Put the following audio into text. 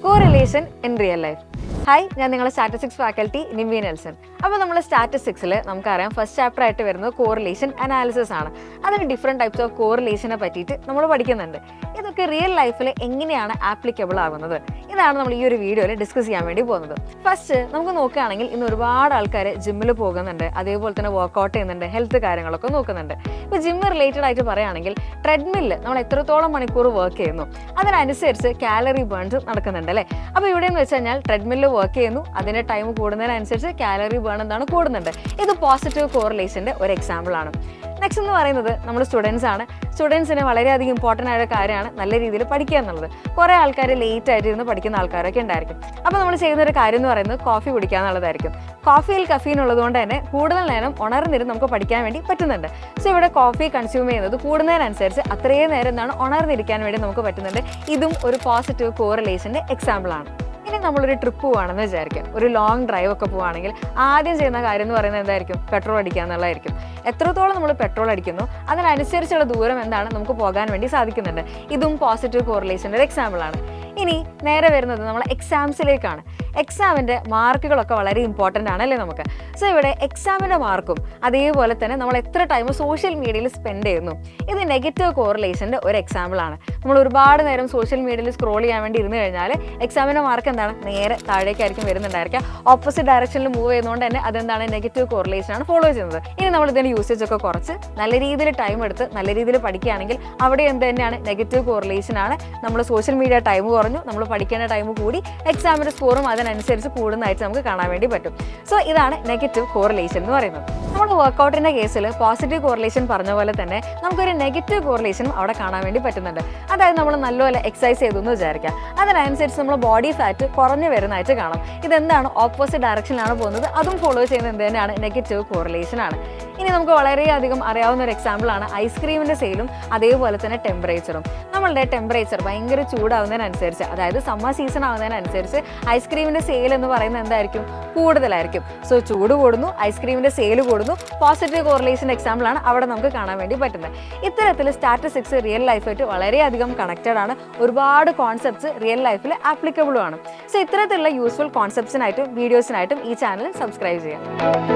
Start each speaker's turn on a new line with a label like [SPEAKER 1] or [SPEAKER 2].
[SPEAKER 1] Correlation in real life. Hi, ഞാൻ നിങ്ങളുടെ statistics faculty Nimmi Nelson. അപ്പോൾ നമ്മൾ സ്റ്റാറ്റിസ്റ്റിക്സിൽ നമുക്കറിയാം ഫസ്റ്റ് ചാപ്റ്റർ ആയിട്ട് വരുന്നത് കോറിലേഷൻ അനാലിസിസ് ആണ്. അതിന് ഡിഫറെൻറ്റ് ടൈപ്സ് ഓഫ് കോറിലേഷനെ പറ്റിയിട്ട് നമ്മൾ പഠിക്കുന്നുണ്ട്. ഇതൊക്കെ റിയൽ ലൈഫിൽ എങ്ങനെയാണ് ആപ്ലിക്കബിൾ ആകുന്നത്, ഇതാണ് നമ്മൾ ഈ ഒരു വീഡിയോയിൽ ഡിസ്കസ് ചെയ്യാൻ വേണ്ടി പോകുന്നത്. ഫസ്റ്റ് നമുക്ക് നോക്കുകയാണെങ്കിൽ ഇന്ന് ഒരുപാട് ആൾക്കാർ ജിമ്മിൽ പോകുന്നുണ്ട്, അതേപോലെ തന്നെ വർക്കൗട്ട് ചെയ്യുന്നുണ്ട്, ഹെൽത്ത് കാര്യങ്ങളൊക്കെ നോക്കുന്നുണ്ട്. ഇപ്പോൾ ജിമ്മ് റിലേറ്റഡ് ആയിട്ട് പറയുകയാണെങ്കിൽ ട്രെഡ്മില്ല് നമ്മൾ എത്രത്തോളം മണിക്കൂർ വർക്ക് ചെയ്യുന്നു അതിനനുസരിച്ച് കാലറി ബേൺസ് നടക്കുന്നുണ്ട് അല്ലേ. അപ്പോൾ ഇവിടെ എന്ന് വെച്ച് കഴിഞ്ഞാൽ ട്രെഡ്മില്ല് വർക്ക് ചെയ്യുന്നു, അതിൻ്റെ ടൈം കൂടുന്നതിനനുസരിച്ച് കാലറി ബേൺ എന്താണ് കൂടുന്നുണ്ട്. ഇത് പോസിറ്റീവ് കോറിലേഷൻ്റെ ഒരു എക്സാമ്പിൾ ആണ്. നെക്സ്റ്റ് എന്ന് പറയുന്നത് നമ്മൾ സ്റ്റുഡൻസ് ആണ്. സ്റ്റുഡൻസിന് വളരെയധികം ഇമ്പോർട്ടൻ്റ് ആയ കാര്യമാണ് നല്ല രീതിയിൽ പഠിക്കുക എന്നുള്ളത്. കുറേ ആൾക്കാർ ലേറ്റ് ആയിട്ട് ഇരുന്ന് പഠിക്കുന്ന ആൾക്കാരൊക്കെ ഉണ്ടായിരിക്കും. അപ്പോൾ നമ്മൾ ചെയ്യുന്ന ഒരു കാര്യം എന്ന് പറയുന്നത് കോഫി കുടിക്കുക എന്നുള്ളതായിരിക്കും. കോഫിയിൽ കഫീൻ ഉള്ളതുകൊണ്ട് തന്നെ കൂടുതൽ നേരം ഉണർന്നിരുന്ന് നമുക്ക് പഠിക്കാൻ വേണ്ടി പറ്റുന്നുണ്ട്. സോ ഇവിടെ കോഫി കൺസ്യൂം ചെയ്യുന്നത് കൂടുന്നതിനനുസരിച്ച് അത്രയും നേരം എന്താണ് ഉണർന്നിരിക്കാൻ വേണ്ടി നമുക്ക് പറ്റുന്നുണ്ട്. ഇതും ഒരു പോസിറ്റീവ് കോറിലേഷൻ്റെ എക്സാമ്പിൾ ആണ്. ഇനി നമ്മളൊരു ട്രിപ്പ് പോവുകയാണെന്ന് വിചാരിക്കാം, ഒരു ലോങ് ഡ്രൈവ് ഒക്കെ പോവുകയാണെങ്കിൽ ആദ്യം ചെയ്യുന്ന കാര്യം എന്ന് പറയുന്നത് എന്തായിരിക്കും? പെട്രോൾ അടിക്കുക എന്നുള്ളതായിരിക്കും. എത്രത്തോളം നമ്മൾ പെട്രോൾ അടിക്കുന്നു അതിനനുസരിച്ചുള്ള ദൂരം എന്താണ് നമുക്ക് പോകാൻ വേണ്ടി സാധിക്കുന്നുണ്ട്. ഇതും പോസിറ്റീവ് കോറിലേഷൻ്റെ ഒരു എക്സാമ്പിൾ ആണ്. ഇനി നേരെ വരുന്നത് നമ്മൾ എക്സാംസിലേക്കാണ്. എക്സാമിൻ്റെ മാർക്കുകളൊക്കെ വളരെ ഇമ്പോർട്ടൻ്റ് ആണല്ലേ നമുക്ക്. സോ ഇവിടെ എക്സാമിൻ്റെ മാർക്കും അതേപോലെ തന്നെ നമ്മൾ എത്ര ടൈം സോഷ്യൽ മീഡിയയിൽ സ്പെൻഡ് ചെയ്യുന്നു, ഇത് നെഗറ്റീവ് കോറിലേഷൻ്റെ ഒരു എക്സാമ്പിൾ ആണ്. നമ്മൾ ഒരുപാട് നേരം സോഷ്യൽ മീഡിയയിൽ സ്ക്രോൾ ചെയ്യാൻ വേണ്ടി ഇരുന്ന് കഴിഞ്ഞാൽ എക്സാമിൻ്റെ മാർക്ക് എന്താണ് നേരെ താഴേക്കായിരിക്കും വരുന്നുണ്ടായിരിക്കുക. ഓപ്പോസിറ്റ് ഡയറക്ഷനിൽ മൂവ് ചെയ്യുന്നതുകൊണ്ട് തന്നെ അതെന്താണ് നെഗറ്റീവ് കോറിലേഷൻ ആണ് ഫോളോ ചെയ്യുന്നത്. ഇനി നമ്മൾ ഇതിൻ്റെ യൂസേജ് ഒക്കെ കുറച്ച് നല്ല രീതിയിൽ ടൈം എടുത്ത് നല്ല രീതിയിൽ പഠിക്കുകയാണെങ്കിൽ അവിടെ എന്ത് തന്നെയാണ് നെഗറ്റീവ് കോറിലേഷൻ ആണ്. നമ്മൾ സോഷ്യൽ മീഡിയ ടൈം കുറഞ്ഞു, നമ്മൾ പഠിക്കേണ്ട ടൈം കൂടി, എക്സാമിൻ്റെ സ്കോറും അതിനനുസരിച്ച് കൂടുന്നതായിട്ട് നമുക്ക് കാണാൻ വേണ്ടി പറ്റും. സോ ഇതാണ് നെഗറ്റീവ് കോറിലേഷൻ എന്ന് പറയുന്നത്. നമ്മൾ വർക്കൗട്ടിൻ്റെ കേസിൽ പോസിറ്റീവ് കോറിലേഷൻ പറഞ്ഞ പോലെ തന്നെ നമുക്കൊരു നെഗറ്റീവ് കോറിലേഷനും അവിടെ കാണാൻ വേണ്ടി പറ്റുന്നുണ്ട്. അതായത് നമ്മൾ നല്ലപോലെ എക്സസൈസ് ചെയ്തു എന്ന് വിചാരിക്കാം, അതിനനുസരിച്ച് നമ്മൾ ബോഡി ഫാറ്റ് കുറഞ്ഞു വരുന്നതായിട്ട് കാണാം. ഇതെന്താണ്? ഓപ്പോസിറ്റ് ഡയറക്ഷനിലാണ് പോകുന്നത്, അതും ഫോളോ ചെയ്യുന്നത് എന്ത് തന്നെയാണ്? നെഗറ്റീവ് കോറിലേഷൻ ആണ്. ഇനി നമുക്ക് വളരെയധികം അറിയാവുന്ന ഒരു എക്സാമ്പിളാണ് ഐസ്ക്രീമിൻ്റെ സെയിലും അതേപോലെ തന്നെ ടെമ്പറേച്ചറും. നമ്മളുടെ ടെമ്പറേച്ചർ ഭയങ്കര ചൂടാവുന്നതിനനുസരിച്ച്, അതായത് സമ്മർ സീസൺ ആവുന്നതിനനുസരിച്ച് ഐസ്ക്രീമിൻ്റെ സെയിൽ എന്ന് പറയുന്നത് എന്തായിരിക്കും? കൂടുതലായിരിക്കും. സോ ചൂട് കൂടുന്നു, ഐസ്ക്രീമിൻ്റെ സെയിൽ കൂടുന്നു. പോസിറ്റീവ് കോറിലേഷൻ എക്സാമ്പിൾ ആണ് അവിടെ നമുക്ക് കാണാൻ വേണ്ടി പറ്റുന്നത്. ഇത്തരത്തിൽ സ്റ്റാറ്റിസ്റ്റിക്സ് റിയൽ ലൈഫായിട്ട് വളരെയധികം കണക്റ്റഡ് ആണ്. ഒരുപാട് കോൺസെപ്റ്റ്സ് റിയൽ ലൈഫിൽ ആപ്ലിക്കബിളും ആണ്. സോ ഇത്തരത്തിലുള്ള യൂസ്ഫുൾ കോൺസെപ്റ്റ്സിനായിട്ടും വീഡിയോസിനായിട്ടും ഈ ചാനൽ സബ്സ്ക്രൈബ് ചെയ്യാം.